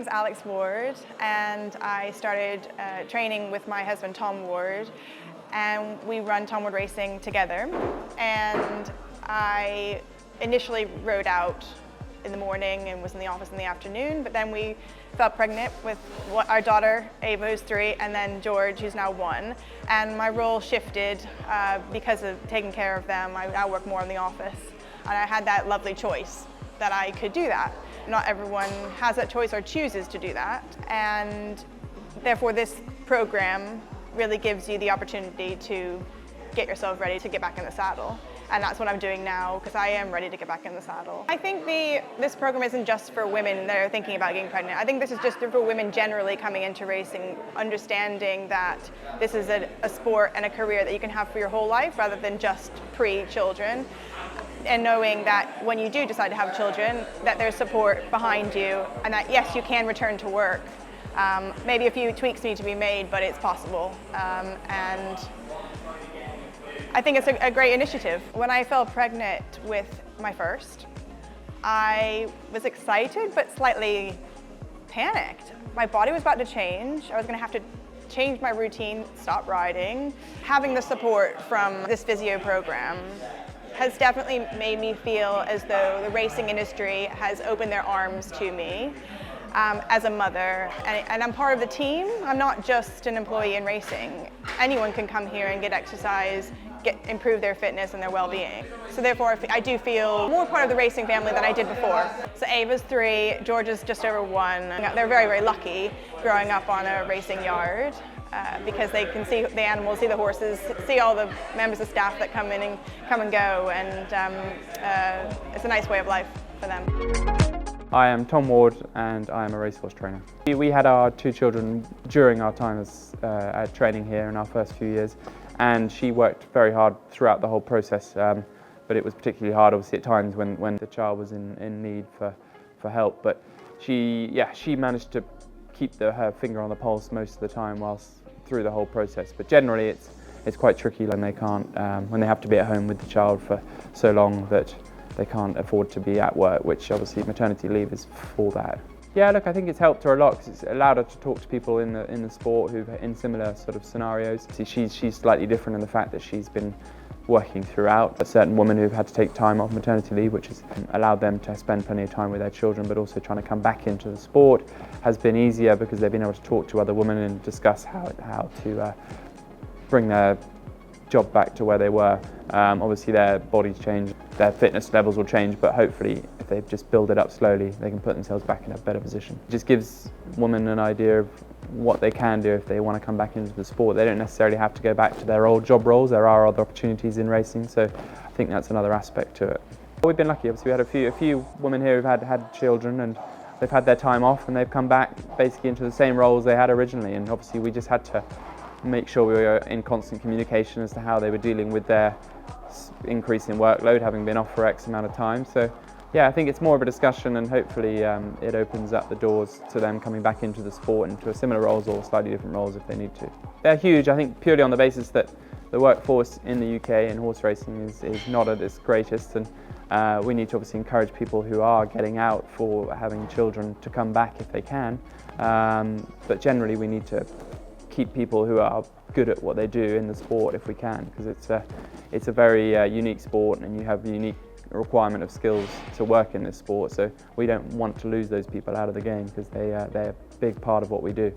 name's Alex Ward, and I started training with my husband Tom Ward, and we run Tom Ward Racing together. And I initially rode out in the morning and was in the office in the afternoon, but then we fell pregnant with our daughter, Ava, who's 3, and then George, who's now 1. And my role shifted because of taking care of them. I now work more in the office, and I had that lovely choice that I could do that. Not everyone has that choice or chooses to do that, and therefore this program really gives you the opportunity to get yourself ready to get back in the saddle. And that's what I'm doing now, because I am ready to get back in the saddle. I think this program isn't just for women that are thinking about getting pregnant. I think this is just for women generally coming into racing, understanding that this is a sport and a career that you can have for your whole life rather than just pre-children. And knowing that when you do decide to have children, that there's support behind you, and that yes, you can return to work. Maybe a few tweaks need to be made, but it's possible. And I think it's a great initiative. When I fell pregnant with my first, I was excited but slightly panicked. My body was about to change. I was going to have to change my routine, stop riding. Having the support from this physio program has definitely made me feel as though the racing industry has opened their arms to me as a mother. And I'm part of the team. I'm not just an employee in racing. Anyone can come here and get exercise, improve their fitness and their well-being. So therefore, I do feel more part of the racing family than I did before. So Ava's 3, George is just over 1. They're very, very lucky growing up on a racing yard because they can see the animals, see the horses, see all the members of staff that come and go, and it's a nice way of life for them. I am Tom Ward, and I am a racehorse trainer. We had our 2 children during our time at training here in our first few years, and she worked very hard throughout the whole process, but it was particularly hard obviously at times when the child was in need for help. But she managed to keep her finger on the pulse most of the time through the whole process. But generally it's quite tricky when when they have to be at home with the child for so long that they can't afford to be at work, which obviously maternity leave is for that. Yeah, look, I think it's helped her a lot because it's allowed her to talk to people in the sport who've in similar sort of scenarios. She's slightly different in the fact that she's been working throughout. A certain woman who've had to take time off maternity leave, which has allowed them to spend plenty of time with their children, but also trying to come back into the sport has been easier because they've been able to talk to other women and discuss how to bring their job back to where they were. Obviously their bodies change, their fitness levels will change, but hopefully if they just build it up slowly, they can put themselves back in a better position. It just gives women an idea of what they can do if they want to come back into the sport. They don't necessarily have to go back to their old job roles. There are other opportunities in racing, so I think that's another aspect to it. We've been lucky. Obviously we had a few women here who've had children, and they've had their time off and they've come back basically into the same roles they had originally, and obviously we just had to make sure we were in constant communication as to how they were dealing with their increase in workload, having been off for X amount of time. So yeah, I think it's more of a discussion, and hopefully it opens up the doors to them coming back into the sport into similar roles or slightly different roles if they need to. They're huge, I think, purely on the basis that the workforce in the UK in horse racing is not at its greatest, and we need to obviously encourage people who are getting out for having children to come back if they can, but generally we need to keep people who are good at what they do in the sport if we can, because it's a very unique sport, and you have a unique requirement of skills to work in this sport, so we don't want to lose those people out of the game because they're a big part of what we do.